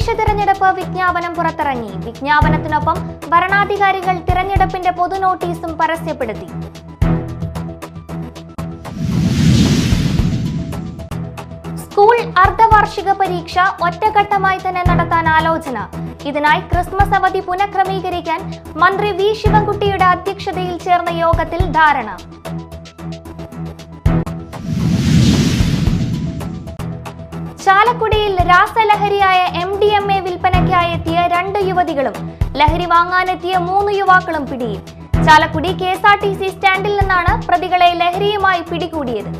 തദ്ദേശ തിരഞ്ഞെടുപ്പ് വിജ്ഞാപനം പുറത്തിറങ്ങി. വിജ്ഞാപനത്തിനൊപ്പം ഭരണാധികാരികൾ തിരഞ്ഞെടുപ്പിന്റെ പൊതു നോട്ടീസും പരസ്യപ്പെടുത്തി. സ്കൂൾ അർദ്ധവാർഷിക പരീക്ഷ ഒറ്റഘട്ടമായി തന്നെ നടത്താൻ ആലോചന. ഇതിനായി ക്രിസ്മസ് അവധി പുനഃക്രമീകരിക്കാൻ മന്ത്രി വി ശിവൻകുട്ടിയുടെ അധ്യക്ഷതയിൽ ചേർന്ന യോഗത്തിൽ ധാരണ. ചാലക്കുടിയിൽ രാസലഹരിയായ MDMA വിൽപ്പനയ്ക്കായി എത്തിയ 2 യുവതികളും ലഹരി വാങ്ങാനെത്തിയ 3 യുവാക്കളും പിടിയിൽ. ചാലക്കുടി KSRTC സ്റ്റാൻഡിൽ നിന്നാണ് പ്രതികളെ ലഹരിയുമായി പിടികൂടിയത്.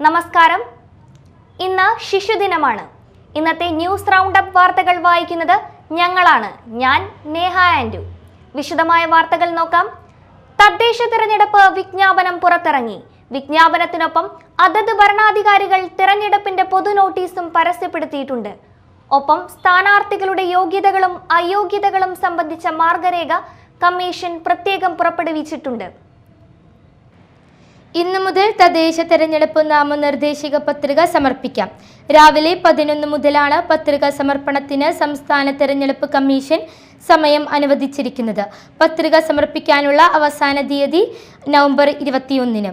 നമസ്കാരം. ഇന്ന് ശിശുദിനമാണ്. ഇന്നത്തെ ന്യൂസ് റൗണ്ടപ്പ് വാർത്തകൾ വായിക്കുന്നത് ഞാൻ നേഹ ആൻഡു. വിശദമായ വാർത്തകൾ നോക്കാം. തദ്ദേശ തിരഞ്ഞെടുപ്പ് വിജ്ഞാപനം പുറത്തിറങ്ങി. വിജ്ഞാപനത്തിനൊപ്പം അതത് ഭരണാധികാരികൾ തിരഞ്ഞെടുപ്പിന്റെ പൊതു നോട്ടീസും പരസ്യപ്പെടുത്തിയിട്ടുണ്ട്. ഒപ്പം സ്ഥാനാർത്ഥികളുടെ യോഗ്യതകളും അയോഗ്യതകളും സംബന്ധിച്ച മാർഗരേഖ കമ്മീഷൻ പ്രത്യേകം പുറപ്പെടുവിച്ചിട്ടുണ്ട്. ഇന്നു മുതൽ തദ്ദേശ തെരഞ്ഞെടുപ്പ് നാമനിർദ്ദേശക പത്രിക സമർപ്പിക്കാം. രാവിലെ 11 മുതലാണ് പത്രിക സമർപ്പണത്തിന് സംസ്ഥാന തെരഞ്ഞെടുപ്പ് കമ്മീഷൻ സമയം അനുവദിച്ചിരിക്കുന്നത്. പത്രിക സമർപ്പിക്കാനുള്ള അവസാന തീയതി നവംബർ 21.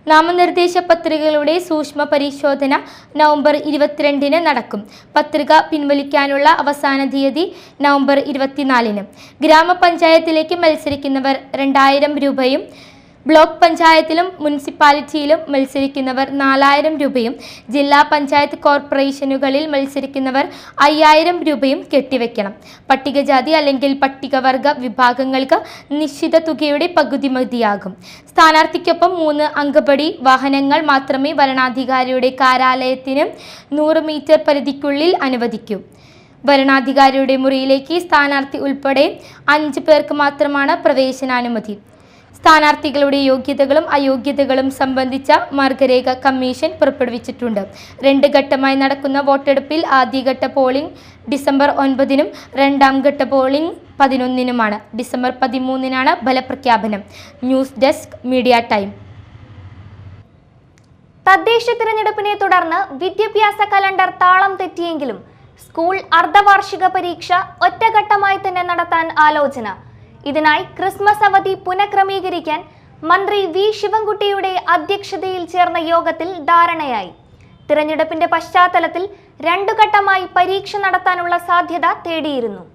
നാമനിർദ്ദേശ പത്രികകളുടെ സൂക്ഷ്മ പരിശോധന നവംബർ 22 നടക്കും. പത്രിക പിൻവലിക്കാനുള്ള അവസാന തീയതി നവംബർ 24. ഗ്രാമപഞ്ചായത്തിലേക്ക് മത്സരിക്കുന്നവർ 2000 രൂപയും ബ്ലോക്ക് പഞ്ചായത്തിലും മുനിസിപ്പാലിറ്റിയിലും മത്സരിക്കുന്നവർ 4000 രൂപയും ജില്ലാ പഞ്ചായത്ത് കോർപ്പറേഷനുകളിൽ മത്സരിക്കുന്നവർ 5000 രൂപയും കെട്ടിവെക്കണം. പട്ടികജാതി അല്ലെങ്കിൽ പട്ടികവർഗ വിഭാഗങ്ങൾക്ക് നിശ്ചിത തുകയുടെ പകുതി മതിയാകും. സ്ഥാനാർത്ഥിക്കൊപ്പം 3 അംഗപടി വാഹനങ്ങൾ മാത്രമേ വരണാധികാരിയുടെ കാര്യാലയത്തിന് 100 മീറ്റർ പരിധിക്കുള്ളിൽ അനുവദിക്കൂ. വരണാധികാരിയുടെ മുറിയിലേക്ക് സ്ഥാനാർത്ഥി ഉൾപ്പെടെ 5 പേർക്ക് മാത്രമാണ് പ്രവേശനാനുമതി. സ്ഥാനാർത്ഥികളുടെ യോഗ്യതകളും അയോഗ്യതകളും സംബന്ധിച്ച മാർഗരേഖ കമ്മീഷൻ പുറപ്പെടുവിച്ചിട്ടുണ്ട്. 2 ഘട്ടമായി നടക്കുന്ന വോട്ടെടുപ്പിൽ ആദ്യഘട്ട പോളിംഗ് ഡിസംബർ 9-നും രണ്ടാം ഘട്ട പോളിംഗ് 11-നുമാണ്. ഡിസംബർ 13-നാണ് ഫലപ്രഖ്യാപനം. News desk media time. തദ്ദേശ തിരഞ്ഞെടുപ്പിനെ തുടർന്ന് വിദ്യാഭ്യാസ കലണ്ടർ താളം തെറ്റിയെങ്കിലും സ്കൂൾ അർദ്ധവാർഷിക പരീക്ഷ ഒറ്റഘട്ടമായി തന്നെ നടത്താൻ ആലോചന. ഇതിനായി ക്രിസ്മസ് അവധി പുനഃക്രമീകരിക്കാൻ മന്ത്രി വി ശിവൻകുട്ടിയുടെ അധ്യക്ഷതയിൽ ചേർന്ന യോഗത്തിൽ ധാരണയായി. തിരഞ്ഞെടുപ്പിന്റെ പശ്ചാത്തലത്തിൽ 2 ഘട്ടമായി പരീക്ഷ നടത്താനുള്ള സാധ്യത തേടിയിരുന്നു.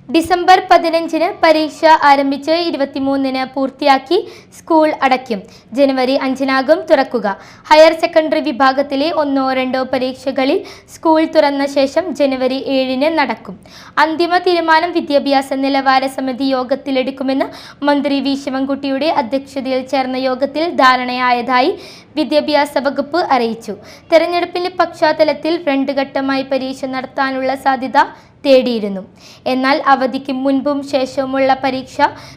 ഡിസംബർ 15-ന് പരീക്ഷ ആരംഭിച്ച് 23-ന് പൂർത്തിയാക്കി സ്കൂൾ അടയ്ക്കും. ജനുവരി 5-നാകും തുറക്കുക. ഹയർ സെക്കൻഡറി വിഭാഗത്തിലെ 1-2 പരീക്ഷകളിൽ സ്കൂൾ തുറന്ന ശേഷം ജനുവരി 7-ന് നടക്കും. അന്തിമ തീരുമാനം വിദ്യാഭ്യാസ നിലവാര സമിതി യോഗത്തിലെടുക്കുമെന്ന് മന്ത്രി വി ശിവൻകുട്ടിയുടെ അധ്യക്ഷതയിൽ ചേർന്ന യോഗത്തിൽ ധാരണയായതായി വിദ്യാഭ്യാസ വകുപ്പ് അറിയിച്ചു. തെരഞ്ഞെടുപ്പിന്റെ പശ്ചാത്തലത്തിൽ 2 ഘട്ടമായി പരീക്ഷ നടത്താനുള്ള സാധ്യത തേടിയിരുന്നു. എന്നാൽ അവധിക്ക് മുൻപും ശേഷവുമുള്ള പരീക്ഷ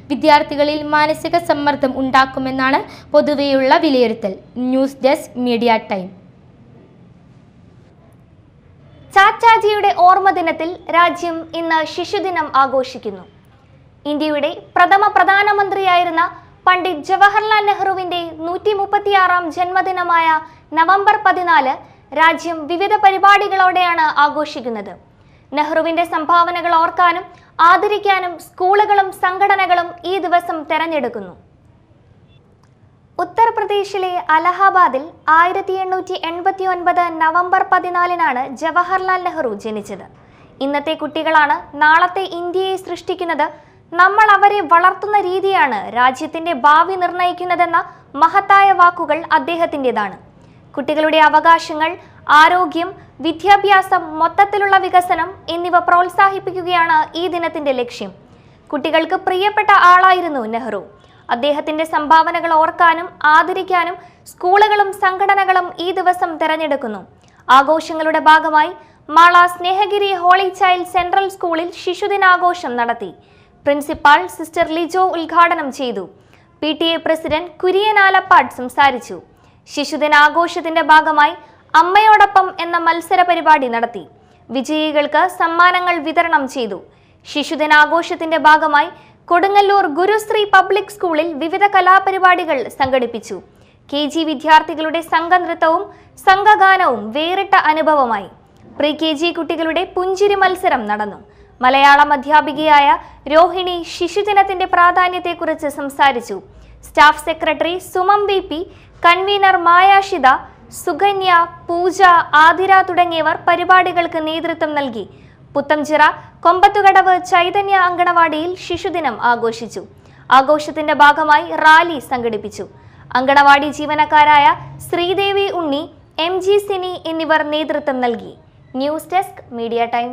വിദ്യാർത്ഥികളിൽ മാനസിക സമ്മർദ്ദം ഉണ്ടാക്കുമെന്നാണ് പൊതുവെയുള്ള വിലയിരുത്തൽ. News desk media time. ചാച്ചാജിയുടെ ഓർമ്മ ദിനത്തിൽ രാജ്യം ഇന്ന് ശിശുദിനം ആഘോഷിക്കുന്നു. ഇന്ത്യയുടെ പ്രഥമ പ്രധാനമന്ത്രിയായിരുന്ന പണ്ഡിറ്റ് ജവഹർലാൽ നെഹ്റുവിന്റെ 136ാം ജന്മദിനമായ നവംബർ 14 രാജ്യം വിവിധ പരിപാടികളോടെയാണ് ആഘോഷിക്കുന്നത്. നെഹ്റുവിന്റെ സംഭാവനകൾ ഓർക്കാനും ആദരിക്കാനും സ്കൂളുകളും സംഘടനകളും ഈ ദിവസം തെരഞ്ഞെടുക്കുന്നു. ഉത്തർപ്രദേശിലെ അലഹാബാദിൽ 1889 നവംബർ 14-നാണ് ജവഹർലാൽ നെഹ്റു ജനിച്ചത്. ഇന്നത്തെ കുട്ടികളാണ് നാളത്തെ ഇന്ത്യയെ സൃഷ്ടിക്കുന്നത്. നമ്മൾ അവരെ വളർത്തുന്ന രീതിയാണ് രാജ്യത്തിന്റെ ഭാവി നിർണ്ണയിക്കുന്നതെന്ന മഹത്തായ വാക്കുകൾ അദ്ദേഹത്തിൻ്റെതാണ്. കുട്ടികളുടെ അവകാശങ്ങൾ, ആരോഗ്യം, വിദ്യാഭ്യാസം, മൊത്തത്തിലുള്ള വികസനം എന്നിവ പ്രോത്സാഹിപ്പിക്കുകയാണ് ഈ ദിനത്തിന്റെ ലക്ഷ്യം. കുട്ടികൾക്ക് പ്രിയപ്പെട്ട ആളായിരുന്നു നെഹ്റു. അദ്ദേഹത്തിന്റെ സംഭാവനകൾ ഓർക്കാനും ആദരിക്കാനും സ്കൂളുകളും സംഘടനകളും ഈ ദിവസം തെരഞ്ഞെടുക്കുന്നു. ആഘോഷങ്ങളുടെ ഭാഗമായി Mala Snehagiri Holy Child Central സ്കൂളിൽ ശിശുദിനാഘോഷം നടത്തി. പ്രിൻസിപ്പാൾ സിസ്റ്റർ ലിജോ ഉദ്ഘാടനം ചെയ്തു. PTA പ്രസിഡന്റ് കുര്യൻ ആലപ്പാട് സംസാരിച്ചു. ശിശുദിനാഘോഷത്തിന്റെ ഭാഗമായി അമ്മയോടൊപ്പം എന്ന മത്സര പരിപാടി നടത്തി. വിജയികൾക്ക് സമ്മാനങ്ങൾ വിതരണം ചെയ്തു. ശിശുദിനാഘോഷത്തിന്റെ ഭാഗമായി കൊടുങ്ങല്ലൂർ ഗുരുശ്രീ പബ്ലിക് സ്കൂളിൽ വിവിധ കലാപരിപാടികൾ സംഘടിപ്പിച്ചു. KG വിദ്യാർത്ഥികളുടെ സംഘനൃത്തവും സംഘഗാനവും വേറിട്ട അനുഭവമായി. പ്രീ KG കുട്ടികളുടെ പുഞ്ചിരി മത്സരം നടന്നു. മലയാളം അധ്യാപികയായ രോഹിണി ശിശുദിനത്തിന്റെ പ്രാധാന്യത്തെക്കുറിച്ച് സംസാരിച്ചു. Staff secretary Sumam VP, convener Mayashitha, Sukanya, Pooja, Athira തുടങ്ങിയവർ പരിപാടികൾക്ക് നേതൃത്വം നൽകി. പുത്തംചിറ കൊമ്പത്തുകടവ് ചൈതന്യ അങ്കണവാടിയിൽ ശിശുദിനം ആഘോഷിച്ചു. ആഘോഷത്തിന്റെ ഭാഗമായി റാലി സംഘടിപ്പിച്ചു. അങ്കണവാടി ജീവനക്കാരായ ശ്രീദേവി ഉണ്ണി, MG സിനി എന്നിവർ നേതൃത്വം നൽകി. News desk media time.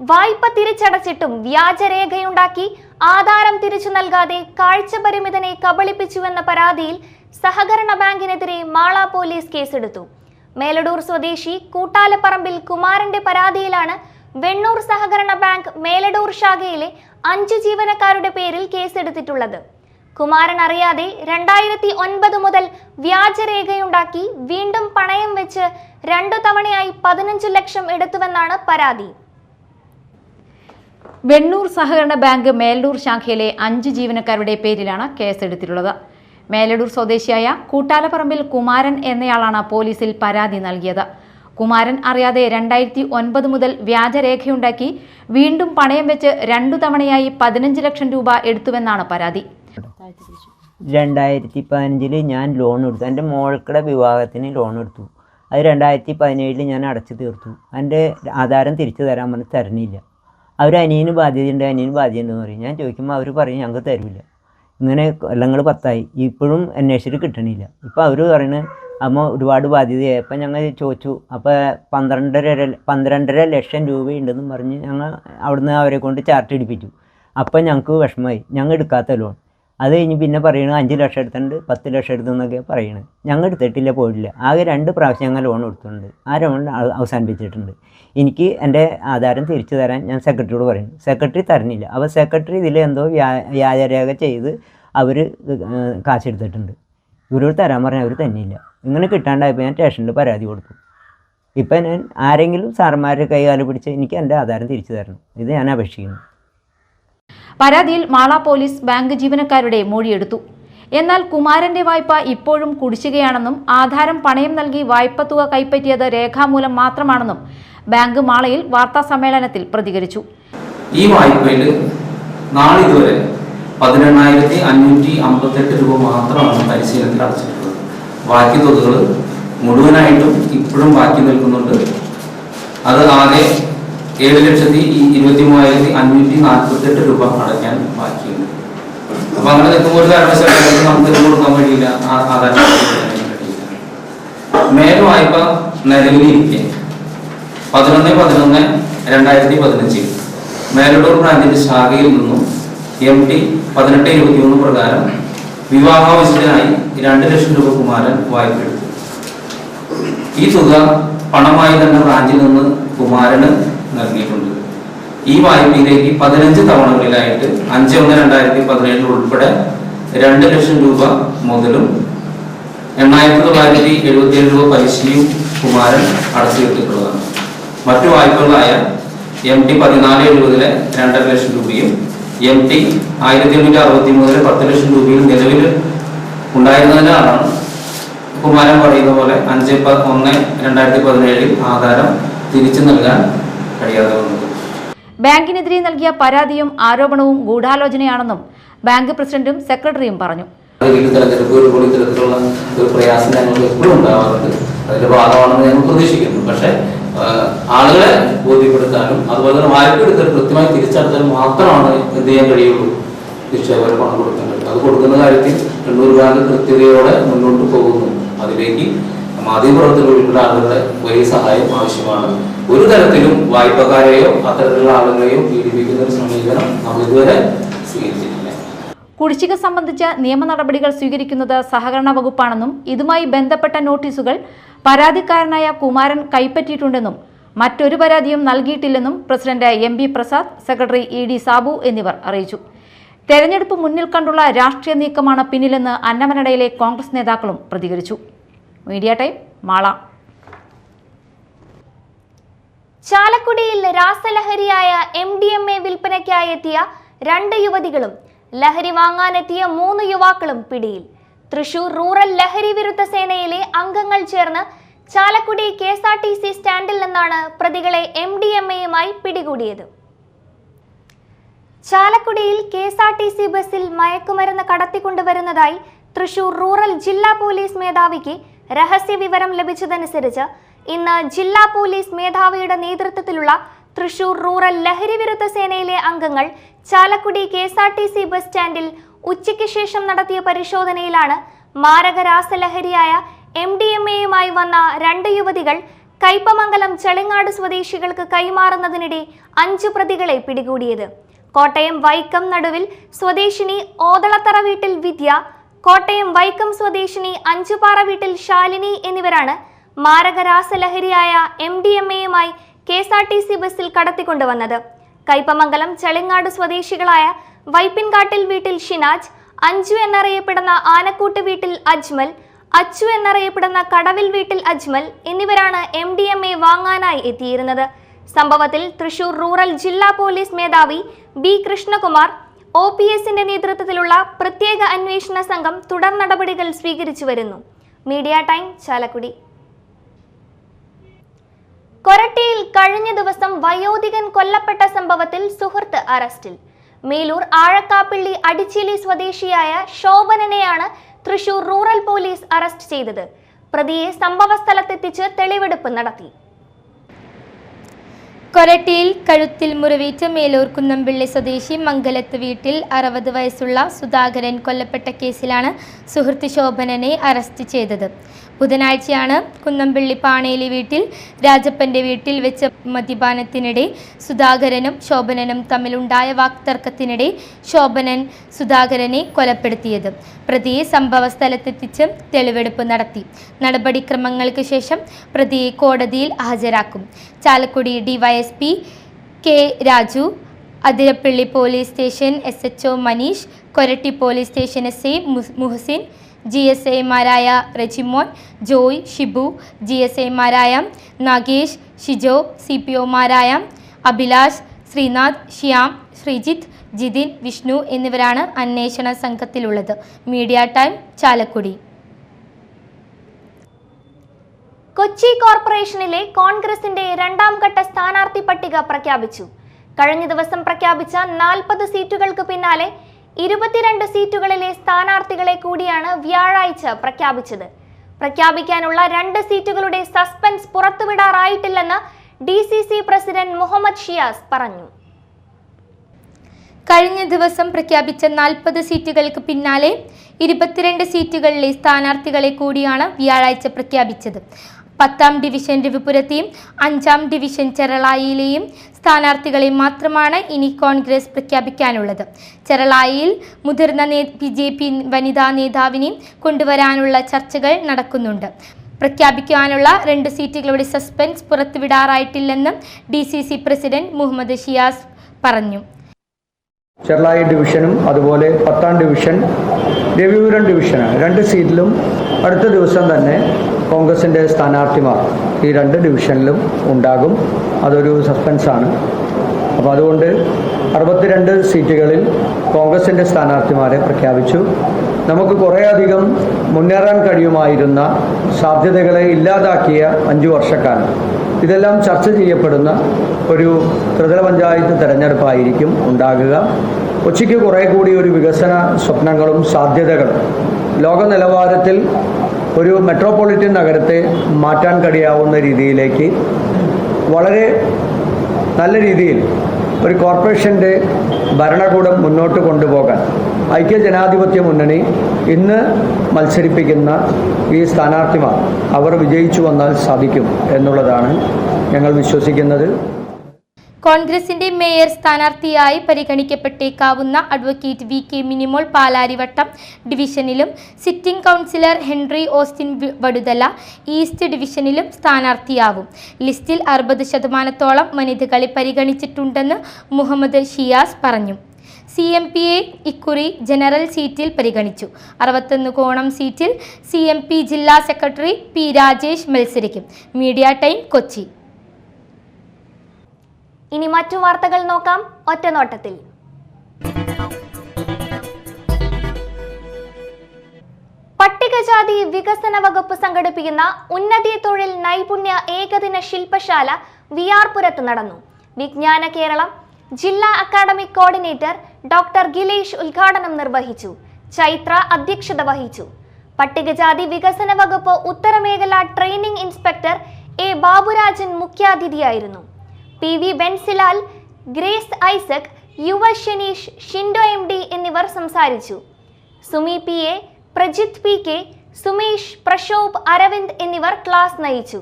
വായ്പ തിരിച്ചടച്ചിട്ടും വ്യാജരേഖയുണ്ടാക്കി ആധാരം തിരിച്ചു നൽകാതെ കാഴ്ചപരിമിതനെ കബളിപ്പിച്ചുവെന്ന പരാതിയിൽ സഹകരണ ബാങ്കിനെതിരെ മാള പോലീസ് കേസെടുത്തു. മേലടൂർ സ്വദേശി കൂട്ടാലപ്പറമ്പിൽ കുമാരന്റെ പരാതിയിലാണ് വെണ്ണൂർ സഹകരണ ബാങ്ക് മേലടൂർ ശാഖയിലെ 5 ജീവനക്കാരുടെ പേരിൽ കേസെടുത്തിട്ടുള്ളത്. കുമാരൻ അറിയാതെ 2009 മുതൽ വ്യാജരേഖയുണ്ടാക്കി വീണ്ടും പണയം വെച്ച് 2 തവണയായി 15 ലക്ഷം എടുത്തുവെന്നാണ് പരാതി. വെണ്ണൂർ സഹകരണ ബാങ്ക് മേലൂർ ശാഖയിലെ 5 ജീവനക്കാരുടെ പേരിലാണ് കേസെടുത്തിട്ടുള്ളത്. മേലടൂർ സ്വദേശിയായ കൂട്ടാലപ്പറമ്പിൽ കുമാരൻ എന്നയാളാണ് പോലീസിൽ പരാതി നൽകിയത്. കുമാരൻ അറിയാതെ 2009 മുതൽ വ്യാജരേഖയുണ്ടാക്കി വീണ്ടും പണയം വെച്ച് 2 തവണയായി 15 ലക്ഷം രൂപ എടുത്തുവെന്നാണ് പരാതി. 2015 ഞാൻ ലോൺ എടുത്തു. എൻ്റെ മോൾക്കുടെ വിവാഹത്തിന് ലോൺ എടുത്തു. അത് 2017 ഞാൻ അടച്ചു തീർത്തു. എൻ്റെ ആധാരം തിരിച്ചു തരാൻ പറഞ്ഞ് തരണില്ല. അവർ അനിയന് ബാധ്യതയുണ്ടെന്ന് പറയും. ഞാൻ ചോദിക്കുമ്പോൾ അവർ പറയും ഞങ്ങൾക്ക് തരില്ല. ഇങ്ങനെ കൊല്ലങ്ങൾ 10ആയി, ഇപ്പോഴും അന്വേഷിച്ചിട്ട് കിട്ടണില്ല. ഇപ്പോൾ അവർ പറയുന്നത് അമ്മ ഒരുപാട് ബാധ്യതയായി. അപ്പം ഞങ്ങൾ ചോദിച്ചു. അപ്പോൾ 12.5 ലക്ഷം രൂപയുണ്ടെന്നും പറഞ്ഞ് ഞങ്ങൾ അവിടുന്ന് അവരെ കൊണ്ട് ചാർട്ട് എടുപ്പിച്ചു. അപ്പം ഞങ്ങൾക്ക് വിഷമമായി. ഞങ്ങൾ എടുക്കാത്ത ലോൺ. അത് കഴിഞ്ഞ് പിന്നെ പറയണത് 5 ലക്ഷം എടുത്തിട്ടുണ്ട്, 10 ലക്ഷം എടുത്തെന്നൊക്കെ പറയണത്. ഞങ്ങൾ എടുത്തിട്ടില്ല, പോയിട്ടില്ല. ആകെ 2 പ്രാവശ്യം ഞങ്ങൾ ലോൺ എടുത്തിട്ടുണ്ട്. ആ ലോൺ അവസാനിപ്പിച്ചിട്ടുണ്ട്. എനിക്ക് എൻ്റെ ആധാരം തിരിച്ചു തരാൻ ഞാൻ സെക്രട്ടറിയോട് പറയുന്നു. സെക്രട്ടറി തരണില്ല. അപ്പോൾ സെക്രട്ടറി ഇതിൽ എന്തോ വ്യാജരേഖ ചെയ്ത് അവർ കാശെടുത്തിട്ടുണ്ട്. ഇവരോട് തരാൻ പറഞ്ഞാൽ അവർ തന്നെയില്ല. ഇങ്ങനെ കിട്ടാണ്ടായപ്പോൾ ഞാൻ സ്റ്റേഷനിൽ പരാതി കൊടുത്തു. ഇപ്പം ഞാൻ ആരെങ്കിലും സാറന്മാരുടെ കൈകാലം പിടിച്ച് എനിക്ക് എൻ്റെ ആധാരം തിരിച്ചു തരണം. ഇത് ഞാൻ അപേക്ഷിക്കുന്നു. പരാതിയിൽ മാള പോലീസ് ബാങ്ക് ജീവനക്കാരുടെ മൊഴിയെടുത്തു. എന്നാൽ കുമാരന്റെ വായ്പ ഇപ്പോഴും കുടിശ്ശികയാണെന്നും ആധാരം പണയം നൽകി വായ്പ തുക കൈപ്പറ്റിയത് രേഖാമൂലം മാത്രമാണെന്നും ബാങ്ക് മാളയിൽ വാർത്താ സമ്മേളനത്തിൽ പ്രതികരിച്ചു. ഈ വായ്പയിൽ നാളിതുവരെ 18,558 രൂപ മാത്രമാണ് പരിശീലനത്തിൽ അടച്ചിട്ടുള്ളത്. ബാക്കി തുകകൾ മുഴുവനായിട്ടും ഇപ്പോഴും ബാക്കി നിൽക്കുന്നുണ്ട്. അത് ആകെ 7,23,548 രൂപ അടയ്ക്കാൻ ബാക്കിയുണ്ട്. അപ്പൊ അങ്ങനെ നിൽക്കുമ്പോൾ ഒരു കാരണവശാലും നമുക്ക് ഇത് കൊടുക്കാൻ കഴിയില്ല. ആധാരം കഴിയില്ല. മേൽ വായ്പ നിലവിലിരിക്കെ 11/11/2015 മേലടൂർ ബ്രാഞ്ചിന്റെ ശാഖയിൽ നിന്നും MT 1823 പ്രകാരം വിവാഹാവശ്യത്തിനായി 2 ലക്ഷം രൂപ കുമാരൻ വായ്പ എടുത്തു. ഈ തുക പണമായി തന്നെ ബ്രാഞ്ചിൽ നിന്ന് കുമാരന് നൽകിയിട്ടുണ്ട്. ഈ വായ്പയിലേക്ക് 15 തവണകളിലായിട്ട് 5/1/2017 ഉൾപ്പെടെ 2 ലക്ഷം രൂപ മുതലും 8,977 രൂപ പലിശയും കുമാരൻ അടച്ചു തീർത്തിട്ടുള്ളതാണ്. മറ്റു വായ്പകളായ MT 1470 2.5 ലക്ഷം രൂപയും MT 1863 10 ലക്ഷം രൂപയും നിലവിൽ ഉണ്ടായിരുന്നതിനാണ് കുമാരൻ പറയുന്ന പോലെ 5/1/2017 ആധാരം തിരിച്ചു നൽകാൻ കഴിയാതെ വന്നത്. ബാങ്കിനെതിരെ നൽകിയ പരാതിയും ആരോപണവും ഗൂഢാലോചനയാണെന്നും ബാങ്ക് പ്രസിഡന്റും സെക്രട്ടറിയും പറഞ്ഞു. തെരഞ്ഞെടുപ്പ് ഇത്തരത്തിലുള്ള ഒരു പ്രയാസം ഞങ്ങൾക്ക് എപ്പോഴും ഉണ്ടാവാറുണ്ട്. അതിന്റെ ഭാഗമാണെന്ന് ഞങ്ങൾ പ്രതീക്ഷിക്കുന്നു. പക്ഷേ ആളുകളെ ബോധ്യപ്പെടുത്താനും അതുപോലെ തന്നെ വായ്പ എടുത്തിട്ട് കൃത്യമായി തിരിച്ചടച്ചാൽ മാത്രമാണ് എന്ത് ചെയ്യാൻ കഴിയുള്ളൂ, നിക്ഷേപകർ പണം കൊടുക്കാൻ കഴിയും. അത് കൊടുക്കുന്ന കാര്യത്തിൽ വെണ്ണൂർ ബാങ്ക് കൃത്യതയോടെ മുന്നോട്ട് പോകുന്നു. അതിലേക്ക് മാധ്യമപ്രവർത്തകരുടെ ആളുകളുടെ വലിയ സഹായം ആവശ്യമാണ്. ഒരു തരത്തിലും വായ്പക്കാരെയോ അത്തരത്തിലുള്ള ആളുകളെയോ പീഡിപ്പിക്കുന്ന ഒരു സമീപനം നമ്മൾ ഇതുവരെ സ്വീകരിച്ചിട്ടില്ല. കുടിശ്ശിക സംബന്ധിച്ച നിയമ നടപടികൾ സ്വീകരിക്കുന്നത് സഹകരണ വകുപ്പാണെന്നും ഇതുമായി ബന്ധപ്പെട്ട നോട്ടീസുകൾ പരാതിക്കാരനായ കുമാരൻ കൈപ്പറ്റിയിട്ടുണ്ടെന്നും മറ്റൊരു പരാതിയും നൽകിയിട്ടില്ലെന്നും president MB Prasad, secretary ED Sabu എന്നിവർ അറിയിച്ചു. തെരഞ്ഞെടുപ്പ് മുന്നിൽ കണ്ടുള്ള രാഷ്ട്രീയ നീക്കമാണ് പിന്നിലെന്ന് അന്നമനടയിലെ കോൺഗ്രസ് നേതാക്കളും പ്രതികരിച്ചു. Media time, Mala. ചാലക്കുടിയിൽ രാസലഹരിയായ MDMA വിൽപ്പനയ്ക്കായി എത്തിയ 2 യുവതികളും ലഹരി വാങ്ങാനെത്തിയ 3 യുവാക്കളും പിടിയിൽ. തൃശൂർ റൂറൽ ലഹരി വിരുദ്ധ സേനയിലെ അംഗങ്ങൾ ചേർന്ന് ചാലക്കുടി KSRTC സ്റ്റാൻഡിൽ നിന്നാണ് പ്രതികളെ MDMAയുമായി പിടികൂടിയത്. ചാലക്കുടിയിൽ KSRTC ബസ്സിൽ മയക്കുമരുന്ന് കടത്തിക്കൊണ്ടുവരുന്നതായി തൃശൂർ റൂറൽ ജില്ലാ പോലീസ് മേധാവിക്ക് രഹസ്യ വിവരം ലഭിച്ചതനുസരിച്ച് ഇന്ന് ജില്ലാ പോലീസ് മേധാവിയുടെ നേതൃത്വത്തിലുള്ള തൃശൂർ റൂറൽ ലഹരി വിരുദ്ധ സേനയിലെ അംഗങ്ങൾ ചാലക്കുടി KSRTC ബസ് സ്റ്റാൻഡിൽ ഉച്ചയ്ക്ക് ശേഷം നടത്തിയ പരിശോധനയിലാണ് മാരക രാസലഹരിയായ MDMAയുമായി വന്ന 2 യുവതികൾ കയ്പമംഗലം ചെളിങ്ങാട് സ്വദേശികൾക്ക് കൈമാറുന്നതിനിടെ 5 പ്രതികളെ പിടികൂടിയത്. കോട്ടയം വൈക്കം നടുവിൽ സ്വദേശിനി ഓതളത്തറ വീട്ടിൽ വിദ്യ, കോട്ടയം വൈക്കം സ്വദേശിനി അഞ്ചുപാറ വീട്ടിൽ ശാലിനി എന്നിവരാണ് മാരക രാസലഹരിയായ MDMAയുമായി KSRTC ബസ്സിൽ കടത്തിക്കൊണ്ടുവന്നത്. കയ്പമംഗലം ചെളിങ്ങാട് സ്വദേശികളായ വൈപ്പിൻകാട്ടിൽ വീട്ടിൽ ഷിനാജ്, അഞ്ജു എന്നറിയപ്പെടുന്ന ആനക്കൂട്ട് വീട്ടിൽ അജ്മൽ, അച്ചു എന്നറിയപ്പെടുന്ന കടവിൽ വീട്ടിൽ അജ്മൽ എന്നിവരാണ് MDMA വാങ്ങാനായി എത്തിയിരുന്നത്. സംഭവത്തിൽ തൃശൂർ റൂറൽ ജില്ലാ പോലീസ് മേധാവി B. കൃഷ്ണകുമാർ OPSന്റെ നേതൃത്വത്തിലുള്ള പ്രത്യേക അന്വേഷണ സംഘം തുടർ നടപടികൾ സ്വീകരിച്ചു വരുന്നു. Media time Chalakudy. കൊരട്ടിയിൽ കഴിഞ്ഞ ദിവസം വയോധികൻ കൊല്ലപ്പെട്ട സംഭവത്തിൽ സുഹൃത്ത് അറസ്റ്റിൽ. മേലൂർ ആഴക്കാപ്പിള്ളി അടിച്ചേലി സ്വദേശിയായ ശോഭനനെയാണ് തൃശൂർ റൂറൽ പോലീസ് അറസ്റ്റ് ചെയ്തത്. പ്രതിയെ സംഭവ സ്ഥലത്തെത്തിച്ച് തെളിവെടുപ്പ് നടത്തി. കൊരട്ടിയിൽ കഴുത്തിൽ മുറിവേറ്റ് മേലൂർ കുന്നംപിള്ളി സ്വദേശി മംഗലത്ത് വീട്ടിൽ 60 വയസ്സുള്ള സുധാകരൻ കൊല്ലപ്പെട്ട കേസിലാണ് സുഹൃത്ത് ശോഭനനെ അറസ്റ്റ് ചെയ്തത്. ബുധനാഴ്ചയാണ് കുന്നംപിള്ളി പാണേലി വീട്ടിൽ രാജപ്പന്റെ വീട്ടിൽ വെച്ച് മദ്യപാനത്തിനിടെ സുധാകരനും ശോഭനനും തമ്മിലുണ്ടായ വാക്തർക്കത്തിനിടെ ശോഭനൻ സുധാകരനെ കൊലപ്പെടുത്തിയത്. പ്രതിയെ സംഭവ സ്ഥലത്തെത്തിച്ച് തെളിവെടുപ്പ് നടത്തി. നടപടിക്രമങ്ങൾക്ക് ശേഷം പ്രതിയെ കോടതിയിൽ ഹാജരാക്കും. Chalakudy DYSP K. Raju, Athirappilly police station SHO Maneesh, Koratty police station SA Muhasin, GSAമാരായ റെജിമോൻ, ജോയ്, ഷിബു, GSAമാരായ നാഗേഷ്, ഷിജോ, CPOമാരായ അഭിലാഷ്, ശ്രീനാഥ്, ശ്യാം, ശ്രീജിത്ത്, ജിതിൻ, വിഷ്ണു എന്നിവരാണ് അന്വേഷണ സംഘത്തിലുള്ളത്. Media time Chalakudy. കൊച്ചി കോർപ്പറേഷനിലെ കോൺഗ്രസിന്റെ 2ാം ഘട്ട സ്ഥാനാർത്ഥി പട്ടിക പ്രഖ്യാപിച്ചു. കഴിഞ്ഞ ദിവസം പ്രഖ്യാപിച്ച 40 സീറ്റുകൾക്ക് പിന്നാലെ 22 സീറ്റുകളിലെ സ്ഥാനാർത്ഥികളെ കൂടിയാണ് വ്യാഴാഴ്ച പ്രഖ്യാപിച്ചത്. പ്രഖ്യാപിക്കാനുള്ള 2 സീറ്റുകളുടെ സസ്പെൻസ് പുറത്തുവിടാറായിട്ടില്ലെന്ന് DCC പ്രസിഡന്റ് മുഹമ്മദ് ഷിയാസ് പറഞ്ഞു. കഴിഞ്ഞ ദിവസം പ്രഖ്യാപിച്ച 40 സീറ്റുകൾക്ക് പിന്നാലെ 22 സീറ്റുകളിലെ സ്ഥാനാർത്ഥികളെ കൂടിയാണ് വ്യാഴാഴ്ച പ്രഖ്യാപിച്ചത്. 10ാം ഡിവിഷൻ രവിപുരത്തെയും 5ാം ഡിവിഷൻ ചെറളായിയിലെയും സ്ഥാനാർത്ഥികളെ മാത്രമാണ് ഇനി കോൺഗ്രസ് പ്രഖ്യാപിക്കാനുള്ളത്. ചെറളായിയിൽ മുതിർന്ന BJP വനിതാ നേതാവിനെ കൊണ്ടുവരാനുള്ള ചർച്ചകൾ നടക്കുന്നുണ്ട്. പ്രഖ്യാപിക്കാനുള്ള 2 സീറ്റുകളുടെ സസ്പെൻസ് പുറത്തുവിടാറായിട്ടില്ലെന്നും DCC പ്രസിഡന്റ് മുഹമ്മദ് ഷിയാസ് പറഞ്ഞു. ചെറളായി ഡിവിഷനും അതുപോലെ 10ാം ഡിവിഷൻ രവിപുരം ഡിവിഷനാണ്. 2 സീറ്റിലും അടുത്ത ദിവസം തന്നെ കോൺഗ്രസിൻ്റെ സ്ഥാനാർത്ഥിമാർ ഈ 2 ഡിവിഷനിലും ഉണ്ടാകും. അതൊരു സസ്പെൻസാണ്. അപ്പോൾ അതുകൊണ്ട് 62 സീറ്റുകളിൽ കോൺഗ്രസിൻ്റെ സ്ഥാനാർത്ഥിമാരെ പ്രഖ്യാപിച്ചു. നമുക്ക് കുറേയധികം മുന്നേറാൻ കഴിയുമായിരുന്ന സാധ്യതകളെ ഇല്ലാതാക്കിയ 5 വർഷക്കാലം ഇതെല്ലാം ചർച്ച ചെയ്യപ്പെടുന്ന ഒരു ത്രിതല പഞ്ചായത്ത് തെരഞ്ഞെടുപ്പായിരിക്കും ഉണ്ടാകുക. കൊച്ചിക്ക് കുറേ കൂടി ഒരു വികസന സ്വപ്നങ്ങളും സാധ്യതകളും ലോക നിലവാരത്തിൽ ഒരു മെട്രോപൊളിറ്റൻ നഗരത്തെ മാറ്റാൻ കഴിയാവുന്ന രീതിയിലേക്ക് വളരെ നല്ല രീതിയിൽ ഒരു കോർപ്പറേഷൻ്റെ ഭരണകൂടം മുന്നോട്ട് കൊണ്ടുപോകാൻ ഐക്യജനാധിപത്യ മുന്നണി ഇന്ന് മത്സരിപ്പിക്കുന്ന ഈ സ്ഥാനാർത്ഥിമാർ അവർ വിജയിച്ചു വന്നാൽ സാധിക്കും എന്നുള്ളതാണ് ഞങ്ങൾ വിശ്വസിക്കുന്നത്. കോൺഗ്രസിന്റെ മേയർ സ്ഥാനാർത്ഥിയായി പരിഗണിക്കപ്പെട്ടേക്കാവുന്ന അഡ്വക്കേറ്റ് VK മിനിമോൾ പാലാരിവട്ടം ഡിവിഷനിലും sitting councillor Henry Austin Vaduthala east ഡിവിഷനിലും സ്ഥാനാർത്ഥിയാവും. ലിസ്റ്റിൽ 60% വനിതകളെ പരിഗണിച്ചിട്ടുണ്ടെന്ന് മുഹമ്മദ് ഷിയാസ് പറഞ്ഞു. CMPയെ ഇക്കുറി ജനറൽ സീറ്റിൽ പരിഗണിച്ചു. 61 കോണം സീറ്റിൽ CMP ജില്ലാ സെക്രട്ടറി P. രാജേഷ് മത്സരിക്കും. Media time Kochi. ഇനി മറ്റു വാർത്തകൾ നോക്കാം ഒറ്റനോട്ടത്തിൽ. പട്ടികജാതി വികസന വകുപ്പ് സംഘടിപ്പിക്കുന്ന ഉന്നതി തൊഴിൽ നൈപുണ്യ ഏകദിന ശില്പശാല വിയാർപുരത്ത് നടന്നു. വിജ്ഞാന കേരളം ജില്ലാ അക്കാഡമിക് കോർഡിനേറ്റർ ഡോക്ടർ ഗിലേഷ് ഉദ്ഘാടനം നിർവഹിച്ചു. ചൈത്ര അധ്യക്ഷത വഹിച്ചു. പട്ടികജാതി വികസന വകുപ്പ് ഉത്തരമേഖല ട്രെയിനിംഗ് ഇൻസ്പെക്ടർ എ ബാബുരാജൻ മുഖ്യാതിഥിയായിരുന്നു. P V Benzilal, Grace Isaac, യുവ ഷെനീഷ്, ഷിൻഡോ MD എന്നിവർ സംസാരിച്ചു. സുമി PA, പ്രജിത് PK, സുമേഷ്, പ്രശോഭ്, അരവിന്ദ് എന്നിവർ ക്ലാസ് നയിച്ചു.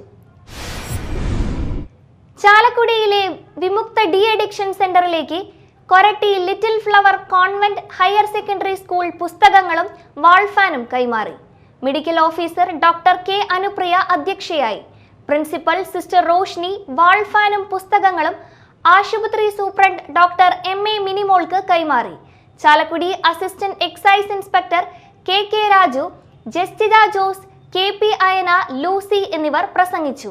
ചാലക്കുടിയിലെ വിമുക്ത ഡി അഡിക്ഷൻ സെന്ററിലേക്ക് Koratty little flower convent higher secondary school പുസ്തകങ്ങളും വാൾഫാനും കൈമാറി. Medical officer doctor K Anupriya അധ്യക്ഷയായി. പ്രിൻസിപ്പൽ സിസ്റ്റർ റോഷ്നി വാൾഫാനും പുസ്തകങ്ങളും ആശുപത്രി സൂപ്രണ്ട് ഡോക്ടർ MA മിനിമോൾക്ക് കൈമാറി. Chalakudy assistant excise inspector KK Raju, Justitha Jose, KP Ayana, Lucy എന്നിവർ പ്രസംഗിച്ചു.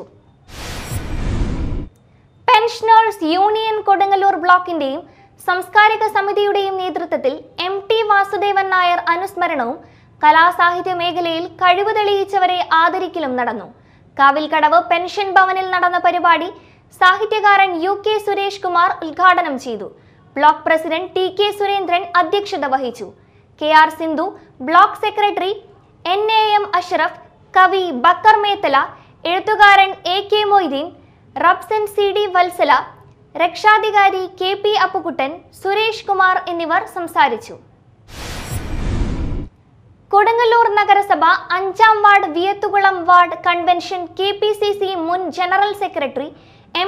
പെൻഷനേഴ്സ് യൂണിയൻ കൊടുങ്ങല്ലൂർ ബ്ലോക്കിന്റെയും സാംസ്കാരിക സമിതിയുടെയും നേതൃത്വത്തിൽ MT വാസുദേവൻ നായർ അനുസ്മരണവും കലാസാഹിത്യ മേഖലയിൽ കഴിവ് തെളിയിച്ചവരെ ആദരിക്കലും നടന്നു. കാവിൽക്കടവ് പെൻഷൻ ഭവനിൽ നടന്ന പരിപാടി സാഹിത്യകാരൻ UK സുരേഷ് കുമാർ ഉദ്ഘാടനം ചെയ്തു. ബ്ലോക്ക് പ്രസിഡന്റ് TK സുരേന്ദ്രൻ അധ്യക്ഷത വഹിച്ചു. KR Sindhu, block secretary NAM Ashraf, കവി ബക്കർ മേത്തല, എഴുത്തുകാരൻ AK മൊയ്തീൻ, റബ്സൻ CD വത്സല, രക്ഷാധികാരി KP അപ്പുകുട്ടൻ, സുരേഷ് കുമാർ എന്നിവർ സംസാരിച്ചു. കൊടുങ്ങല്ലൂർ നഗരസഭ 5-ാം വാർഡ് വിയത്തുകുളം വാർഡ് കൺവെൻഷൻ KPCC മുൻ ജനറൽ സെക്രട്ടറി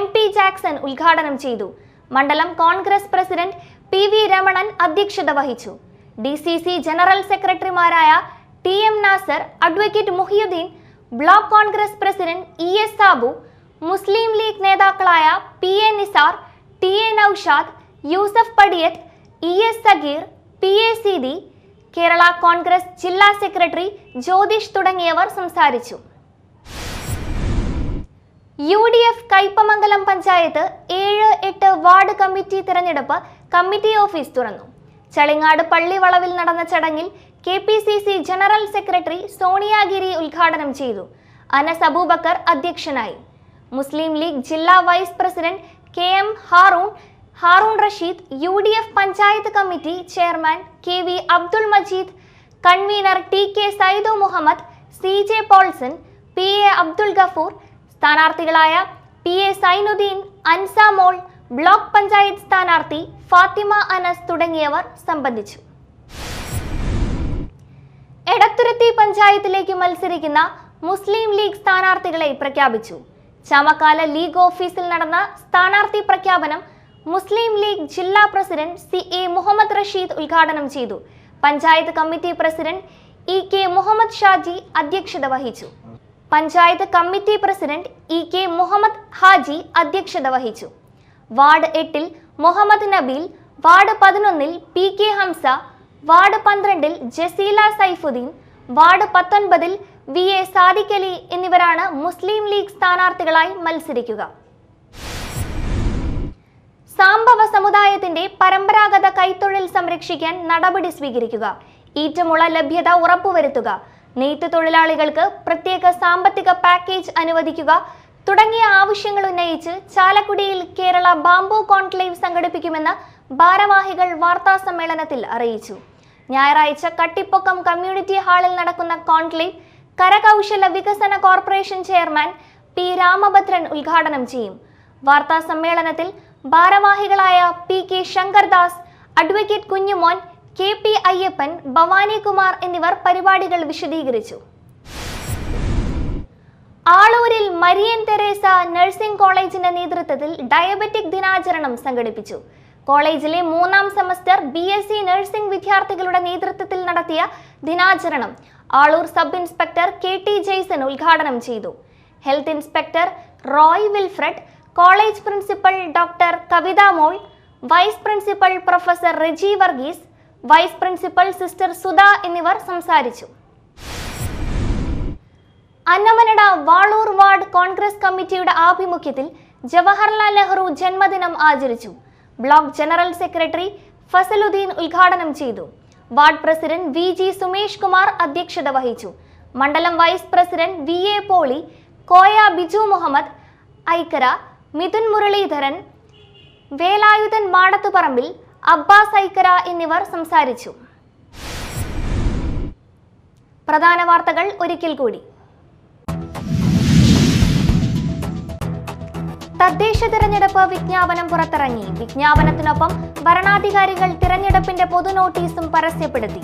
MP ജാക്സൺ ഉദ്ഘാടനം ചെയ്തു. മണ്ഡലം കോൺഗ്രസ് പ്രസിഡന്റ് PV രമണൻ അധ്യക്ഷത വഹിച്ചു. DCC ജനറൽ സെക്രട്ടറിമാരായ TM Nasar, advocate Muhiyuddin, block Congress president ES Sabu, Muslim League നേതാക്കളായ PA Nisar, TA Naushad, Yusuf Padiyath, ES Sageer, PA Seethi, Kerala Congress ജില്ലാ സെക്രട്ടറി ജ്യോതിഷ് തുടങ്ങിയവർ സംസാരിച്ചു. UDF Kaipamangalam panchayat 7-8 ward committee തിരഞ്ഞെടുപ്പ് കമ്മിറ്റി ഓഫീസ് തുറന്നു. ചളിങ്ങാട് പള്ളിവളവിൽ നടന്ന ചടങ്ങിൽ KPCC ജനറൽ സെക്രട്ടറി സോണിയാഗിരി ഉദ്ഘാടനം ചെയ്തു. അനസ് അബൂബക്കർ അധ്യക്ഷനായി. മുസ്ലിം ലീഗ് ജില്ലാ vice president KM Haroon Rasheed, UDF panchayat committee chairman KV Abdul Majeed, convener TK Saidu Muhammad, CJ Paulson, PA Abdul Gafoor, സ്ഥാനാർത്ഥികളായ PA സൈനുദ്ദീൻ, അൻസ മോൾ, ബ്ലോക്ക് പഞ്ചായത്ത് സ്ഥാനാർത്ഥി ഫാത്തിമ അനസ് തുടങ്ങിയവർ സംബന്ധിച്ചു. എടത്തുരുത്തി പഞ്ചായത്തിലേക്ക് മത്സരിക്കുന്ന മുസ്ലിം ലീഗ് സ്ഥാനാർത്ഥികളെ പ്രഖ്യാപിച്ചു. ചാമക്കാല ലീഗ് ഓഫീസിൽ നടന്ന സ്ഥാനാർത്ഥി പ്രഖ്യാപനം മുസ്ലിം ലീഗ് ജില്ലാ പ്രസിഡന്റ് CA മുഹമ്മദ് റഷീദ് ഉദ്ഘാടനം ചെയ്തു. Panchayat committee president EK Muhammad Shaji അധ്യക്ഷത വഹിച്ചു. Panchayat committee president EK Muhammad Haji അധ്യക്ഷത വഹിച്ചു. വാർഡ് 8-ൽ മുഹമ്മദ് നബീൽ, വാർഡ് 11-ൽ PK ഹംസ, വാർഡ് 12-ൽ ജസീല സൈഫുദ്ദീൻ, വാർഡ് 19-ൽ VA സാദിഖ് അലി എന്നിവരാണ് മുസ്ലിം ലീഗ് സ്ഥാനാർത്ഥികളായി മത്സരിക്കുക. സാംബവ സമുദായത്തിന്റെ പരമ്പരാഗത കൈത്തൊഴിൽ സംരക്ഷിക്കാൻ നടപടി സ്വീകരിക്കുക, ഈറ്റമുള ലഭ്യത ഉറപ്പുവരുത്തുക, നെയ്ത്ത് തൊഴിലാളികൾക്ക് പ്രത്യേക സാമ്പത്തിക പാക്കേജ് അനുവദിക്കുക തുടങ്ങിയ ആവശ്യങ്ങൾ ഉന്നയിച്ച് ചാലക്കുടിയിൽ കേരള ബാംബു കോൺക്ലേവ് സംഘടിപ്പിക്കുമെന്ന് ഭാരവാഹികൾ വാർത്താ സമ്മേളനത്തിൽ അറിയിച്ചു. ഞായറാഴ്ച കട്ടിപ്പൊക്കം കമ്മ്യൂണിറ്റി ഹാളിൽ നടക്കുന്ന കോൺക്ലേവ് കരകൗശല വികസന കോർപ്പറേഷൻ ചെയർമാൻ P രാമഭദ്രൻ ഉദ്ഘാടനം ചെയ്യും. വാർത്താ സമ്മേളനത്തിൽ ഭാരവാഹികളായ PK Shankardas, advocate Kunjumon, KP Ayyappan, Bhavanikumar എന്നിവർ പരിപാടികൾ വിശദീകരിച്ചു. ആളൂരിൽ മരിയൻ തെരേസ നഴ്സിംഗ് കോളേജിന്റെ നേതൃത്വത്തിൽ ഡയബറ്റിക് ദിനാചരണം സംഘടിപ്പിച്ചു. കോളേജിലെ 3-ാം സെമസ്റ്റർ BSc നഴ്സിംഗ് വിദ്യാർത്ഥികളുടെ നേതൃത്വത്തിൽ നടത്തിയ ദിനാചരണം Aloor sub inspector KT Jaison ഉദ്ഘാടനം ചെയ്തു. Health inspector Roy Wilfred, college principal doctor Kavitha Mol, vice principal professor Reji Varghese, vice principal sister Sudha എന്നിവർ സംസാരിച്ചു. അന്നമനട വാളൂർ വാർഡ് കോൺഗ്രസ് കമ്മിറ്റിയുടെ ആഭിമുഖ്യത്തിൽ ജവഹർലാൽ നെഹ്റു ജന്മദിനം ആചരിച്ചു. ബ്ലോക്ക് ജനറൽ സെക്രട്ടറി ഫസലുദ്ദീൻ ഉദ്ഘാടനം ചെയ്തു. Ward president VG Sumesh Kumar അധ്യക്ഷത വഹിച്ചു. മണ്ഡലം vice president VA Poly, Koya Biju Muhammad, Aikkara, Mithun Muraleedharan, Velayudhan Madathuparambil, Abbas Aikkara എന്നിവർ സംസാരിച്ചു. പ്രധാന വാർത്തകൾ ഒരിക്കൽ കൂടി. തദ്ദേശ തിരഞ്ഞെടുപ്പ് വിജ്ഞാപനം പുറത്തിറങ്ങി. വിജ്ഞാപനത്തിനൊപ്പം ഭരണാധികാരികൾ തിരഞ്ഞെടുപ്പിന്റെ പൊതു നോട്ടീസും പരസ്യപ്പെടുത്തി.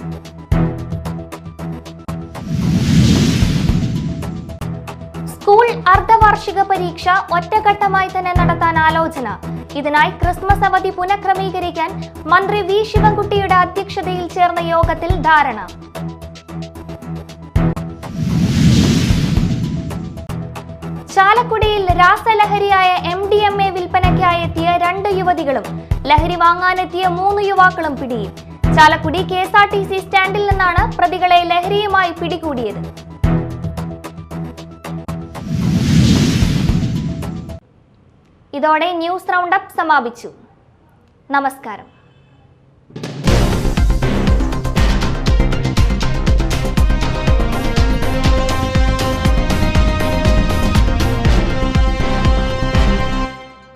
സ്കൂൾ അർദ്ധവാർഷിക പരീക്ഷ ഒറ്റഘട്ടമായി തന്നെ നടത്താൻ ആലോചന. ഇതിനായി ക്രിസ്മസ് അവധി പുനഃക്രമീകരിക്കാൻ മന്ത്രി V ശിവൻകുട്ടിയുടെ അധ്യക്ഷതയിൽ ചേർന്ന യോഗത്തിൽ ധാരണ. ചാലക്കുടിയിൽ രാസലഹരിയായ MDMA വിൽപ്പനയ്ക്കായി എത്തിയ 2 യുവതികളും ലഹരി വാങ്ങാനെത്തിയ 3 യുവാക്കളും പിടിയിൽ. ചാലക്കുടി KSRTC സ്റ്റാൻഡിൽ നിന്നാണ് പ്രതികളെ ലഹരിയുമായി പിടികൂടിയത്. ഇതോടെ ന്യൂസ് റൗണ്ടപ്പ് സമാപിച്ചു. നമസ്കാരം.